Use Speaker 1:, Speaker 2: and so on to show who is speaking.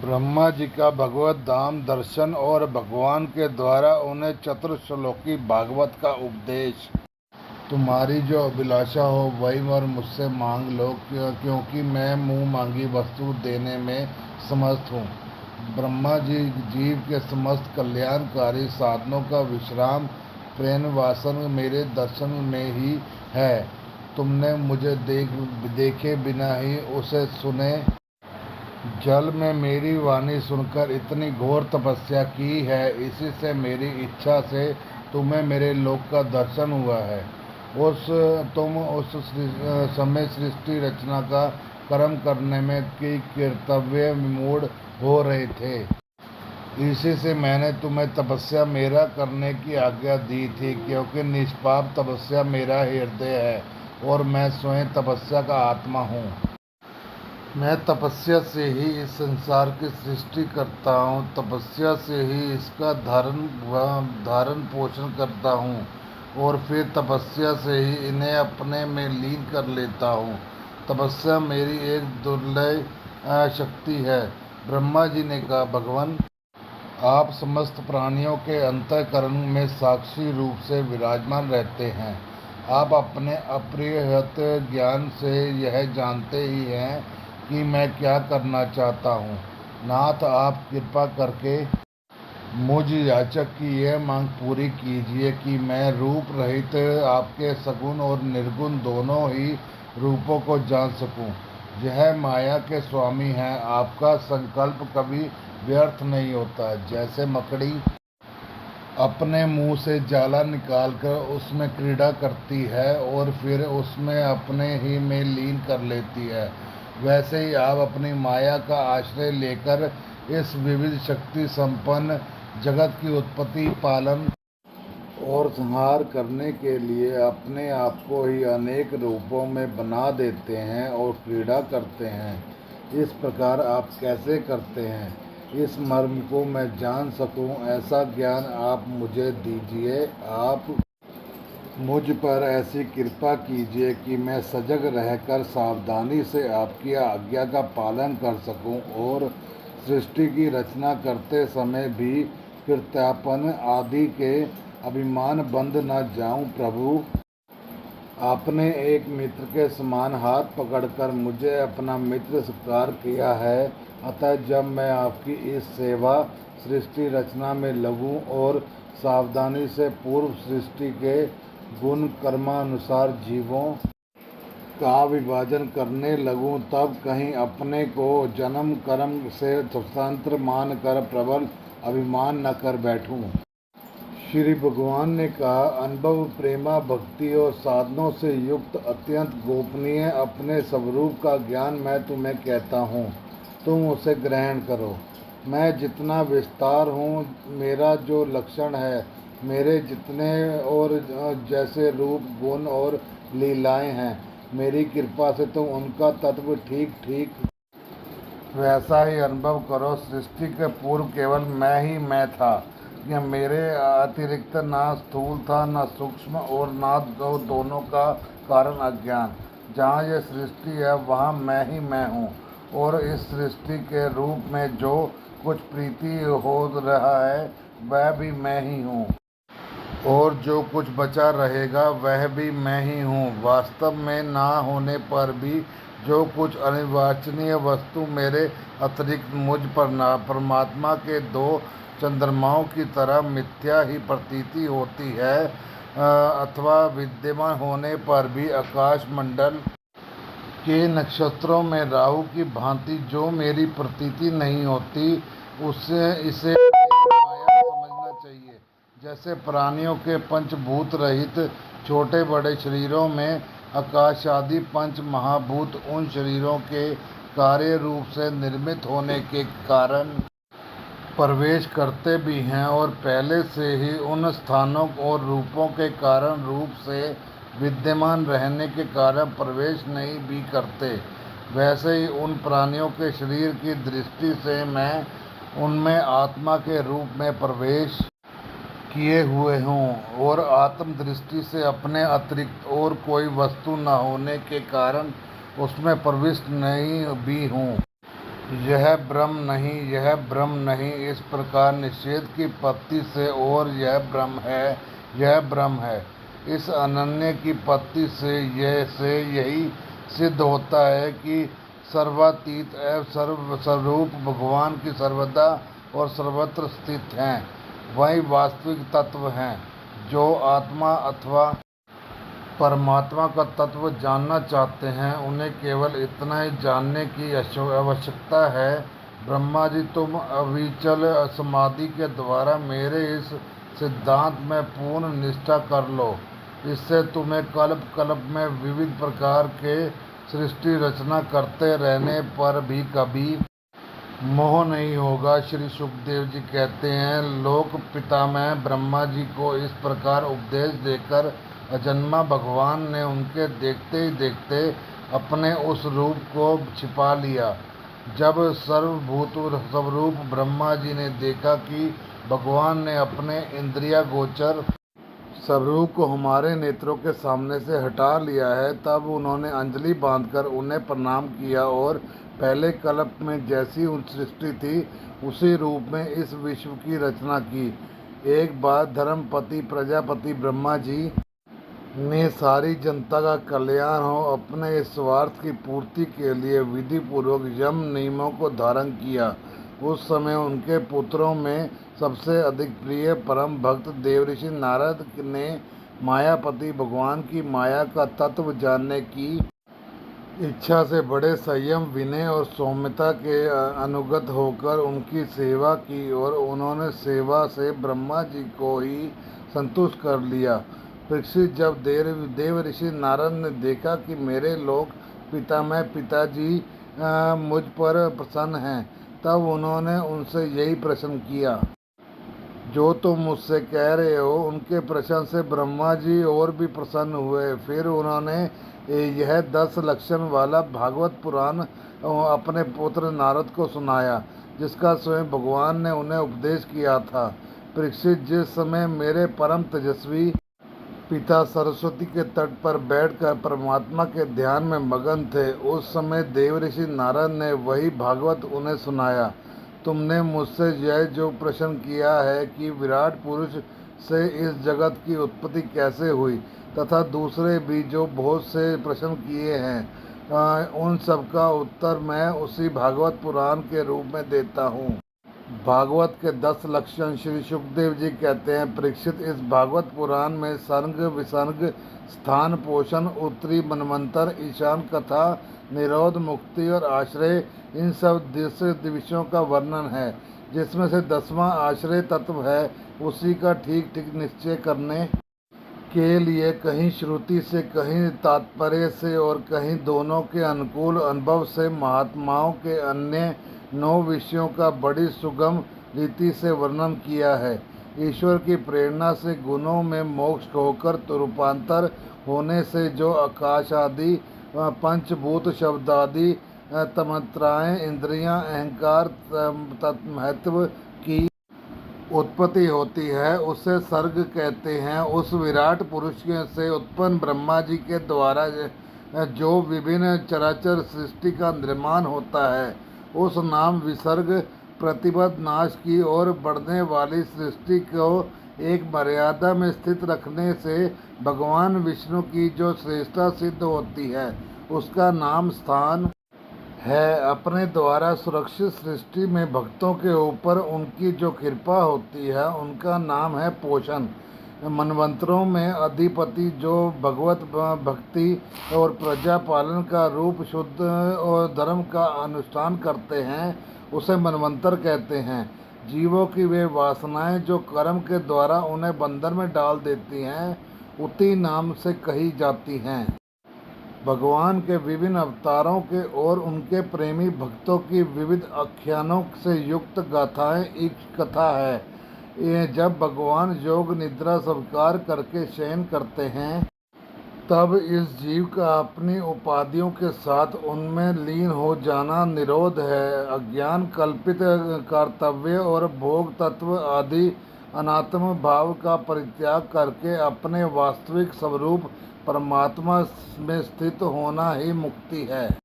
Speaker 1: ब्रह्मा जी का भगवत धाम दर्शन और भगवान के द्वारा उन्हें चतुर्श्लोकी भागवत का उपदेश। तुम्हारी जो अभिलाषा हो वही वर मुझसे मांग लो, क्योंकि मैं मुंह मांगी वस्तु देने में समर्थ हूँ। ब्रह्मा जी जीव के समस्त कल्याणकारी साधनों का विश्राम प्रेम वासन मेरे दर्शन में ही है। तुमने मुझे देखे बिना ही उसे सुने जल में मेरी वाणी सुनकर इतनी घोर तपस्या की है। इसी से मेरी इच्छा से तुम्हें मेरे लोक का दर्शन हुआ है। उस तुम उस समय सृष्टि रचना का कर्म करने में की कर्तव्य विमूढ़ हो रहे थे। इसी से मैंने तुम्हें तपस्या मेरा करने की आज्ञा दी थी, क्योंकि निष्पाप तपस्या मेरा हृदय है और मैं स्वयं तपस्या का आत्मा हूँ। मैं तपस्या से ही इस संसार की सृष्टि करता हूँ, तपस्या से ही इसका धारण पोषण करता हूँ और फिर तपस्या से ही इन्हें अपने में लीन कर लेता हूँ। तपस्या मेरी एक दुर्लभ शक्ति है। ब्रह्मा जी ने कहा, भगवान, आप समस्त प्राणियों के अंतःकरण में साक्षी रूप से विराजमान रहते हैं। आप अपने अपरिहत ज्ञान से यह जानते ही हैं कि मैं क्या करना चाहता हूँ। नाथ, आप कृपा करके मुझ याचक की यह मांग पूरी कीजिए कि मैं रूप रहित आपके सगुण और निर्गुण दोनों ही रूपों को जान सकूं। यह माया के स्वामी हैं। आपका संकल्प कभी व्यर्थ नहीं होता। जैसे मकड़ी अपने मुंह से जाला निकालकर उसमें क्रीड़ा करती है और फिर उसमें अपने ही में लीन कर लेती है, वैसे ही आप अपनी माया का आश्रय लेकर इस विविध शक्ति संपन्न जगत की उत्पत्ति, पालन और संहार करने के लिए अपने आप को ही अनेक रूपों में बना देते हैं और क्रीड़ा करते हैं। इस प्रकार आप कैसे करते हैं, इस मर्म को मैं जान सकूं, ऐसा ज्ञान आप मुझे दीजिए। आप मुझ पर ऐसी कृपा कीजिए कि मैं सजग रहकर सावधानी से आपकी आज्ञा का पालन कर सकूं और सृष्टि की रचना करते समय भी कृत्यापन आदि के अभिमान बंद न जाऊं। प्रभु, आपने एक मित्र के समान हाथ पकड़कर मुझे अपना मित्र स्वीकार किया है, अतः जब मैं आपकी इस सेवा सृष्टि रचना में लगूं और सावधानी से पूर्व सृष्टि के गुण कर्मानुसार जीवों का विभाजन करने लगूं, तब कहीं अपने को जन्म कर्म से स्वतंत्र मानकर प्रबल अभिमान न कर बैठूं। श्री भगवान ने कहा, अनुभव, प्रेमा, भक्ति और साधनों से युक्त अत्यंत गोपनीय अपने स्वरूप का ज्ञान मैं तुम्हें कहता हूँ, तुम उसे ग्रहण करो। मैं जितना विस्तार हूँ, मेरा जो लक्षण है, मेरे जितने और जैसे रूप, गुण और लीलाएं हैं, मेरी कृपा से तुम उनका तत्व ठीक ठीक वैसा ही अनुभव करो। सृष्टि के पूर्व केवल मैं ही मैं था। यह मेरे अतिरिक्त ना स्थूल था, न सूक्ष्म और न दोनों का कारण अज्ञान। जहाँ यह सृष्टि है वहाँ मैं ही मैं हूँ और इस सृष्टि के रूप में जो कुछ प्रीति हो रहा है वह भी मैं ही हूँ और जो कुछ बचा रहेगा वह भी मैं ही हूँ। वास्तव में ना होने पर भी जो कुछ अनिर्वचनीय वस्तु मेरे अतिरिक्त मुझ पर परमात्मा के दो चंद्रमाओं की तरह मिथ्या ही प्रतीति होती है, अथवा विद्यमान होने पर भी आकाश मंडल के नक्षत्रों में राहु की भांति जो मेरी प्रतीति नहीं होती, उसे इसे माया समझना चाहिए। जैसे प्राणियों के पंचभूत रहित छोटे बड़े शरीरों में आकाश आदि पंच महाभूत उन शरीरों के कार्य रूप से निर्मित होने के कारण प्रवेश करते भी हैं और पहले से ही उन स्थानों और रूपों के कारण रूप से विद्यमान रहने के कारण प्रवेश नहीं भी करते, वैसे ही उन प्राणियों के शरीर की दृष्टि से मैं उनमें आत्मा के रूप में प्रवेश किए हुए हूँ और आत्म दृष्टि से अपने अतिरिक्त और कोई वस्तु न होने के कारण उसमें प्रविष्ट नहीं भी हूँ। यह ब्रह्म नहीं, यह ब्रह्म नहीं, इस प्रकार निषेध की पत्ति से और यह ब्रह्म है, यह ब्रह्म है, इस अनन्य की पत्ति से यही सिद्ध होता है कि सर्वातीत एवं सर्वस्वरूप भगवान की सर्वदा और सर्वत्र स्थित हैं, वही वास्तविक तत्व हैं। जो आत्मा अथवा परमात्मा का तत्व जानना चाहते हैं, उन्हें केवल इतना ही जानने की आवश्यकता है। ब्रह्मा जी, तुम अविचल समाधि के द्वारा मेरे इस सिद्धांत में पूर्ण निष्ठा कर लो। इससे तुम्हें कल्प कल्प में विविध प्रकार के सृष्टि रचना करते रहने पर भी कभी मोह नहीं होगा। श्री सुखदेव जी कहते हैं, लोक पितामह ब्रह्मा जी को इस प्रकार उपदेश देकर अजन्मा भगवान ने उनके देखते ही देखते अपने उस रूप को छिपा लिया। जब सर्वभूत स्वरूप ब्रह्मा जी ने देखा कि भगवान ने अपने इंद्रिया गोचर स्वरूप को हमारे नेत्रों के सामने से हटा लिया है, तब उन्होंने अंजलि बांधकर उन्हें प्रणाम किया और पहले कल्प में जैसी सृष्टि थी उसी रूप में इस विश्व की रचना की। एक बार धर्मपति प्रजापति ब्रह्मा जी ने सारी जनता का कल्याण हो अपने इस स्वार्थ की पूर्ति के लिए विधि पूर्वक यम नियमों को धारण किया। उस समय उनके पुत्रों में सबसे अधिक प्रिय परम भक्त देवऋषि नारद ने मायापति भगवान की माया का तत्व जानने की इच्छा से बड़े संयम, विनय और सौम्यता के अनुगत होकर उनकी सेवा की और उन्होंने सेवा से ब्रह्मा जी को ही संतुष्ट कर लिया। परीक्षित, जब देवऋषि नारद ने देखा कि मेरे लोक पिताजी मुझ पर प्रसन्न हैं, तब उन्होंने उनसे यही प्रश्न किया, जो तुम मुझसे कह रहे हो। उनके प्रश्न से ब्रह्मा जी और भी प्रसन्न हुए। फिर उन्होंने यह 10 लक्षण वाला भागवत पुराण अपने पुत्र नारद को सुनाया, जिसका स्वयं भगवान ने उन्हें उपदेश किया था। परीक्षित, जिस समय मेरे परम तेजस्वी पिता सरस्वती के तट पर बैठकर परमात्मा के ध्यान में मगन थे, उस समय देवऋषि नारद ने वही भागवत उन्हें सुनाया। तुमने मुझसे यह जो प्रश्न किया है कि विराट पुरुष से इस जगत की उत्पत्ति कैसे हुई, तथा दूसरे भी जो बहुत से प्रश्न किए हैं, उन सब का उत्तर मैं उसी भागवत पुराण के रूप में देता हूँ। भागवत के 10 लक्षण। श्री सुखदेव जी कहते हैं, परीक्षित, इस भागवत पुराण में सर्ग विसर्ग, स्थान पोषण, उत्तरी मनवंतर, ईशान कथा, निरोध, मुक्ति और आश्रय, इन सब 10 विषयों का वर्णन है, जिसमें से 10वां आश्रय तत्व है। उसी का ठीक ठीक निश्चय करने के लिए कहीं श्रुति से, कहीं तात्पर्य से और कहीं दोनों के अनुकूल अनुभव से महात्माओं के अन्य 9 विषयों का बड़ी सुगम रीति से वर्णन किया है। ईश्वर की प्रेरणा से गुणों में मोक्ष होकर रूपांतर होने से जो आकाश आदि पंचभूत शब्द आदि तन्मात्राएं, इंद्रियां, अहंकार, महत्व की उत्पत्ति होती है, उसे सर्ग कहते हैं। उस विराट पुरुष से उत्पन्न ब्रह्मा जी के द्वारा जो विभिन्न चराचर सृष्टि का निर्माण होता है, उस नाम विसर्ग प्रतिबद्ध नाश की ओर बढ़ने वाली सृष्टि को एक मर्यादा में स्थित रखने से भगवान विष्णु की जो श्रेष्ठता सिद्ध होती है, उसका नाम स्थान है। अपने द्वारा सुरक्षित सृष्टि में भक्तों के ऊपर उनकी जो कृपा होती है, उनका नाम है पोषण। मनवंतरों में अधिपति जो भगवत भक्ति और प्रजा पालन का रूप शुद्ध और धर्म का अनुष्ठान करते हैं, उसे मनवंतर कहते हैं। जीवों की वे वासनाएं जो कर्म के द्वारा उन्हें बंधन में डाल देती हैं, उसी नाम से कही जाती हैं। भगवान के विभिन्न अवतारों के और उनके प्रेमी भक्तों की विविध आख्यानों से युक्त गाथाएं एक कथा है। ये जब भगवान योग निद्रा स्वीकार करके शयन करते हैं, तब इस जीव का अपनी उपाधियों के साथ उनमें लीन हो जाना निरोध है। अज्ञान कल्पित कर्तव्य और भोग तत्व आदि अनात्म भाव का परित्याग करके अपने वास्तविक स्वरूप परमात्मा में स्थित होना ही मुक्ति है।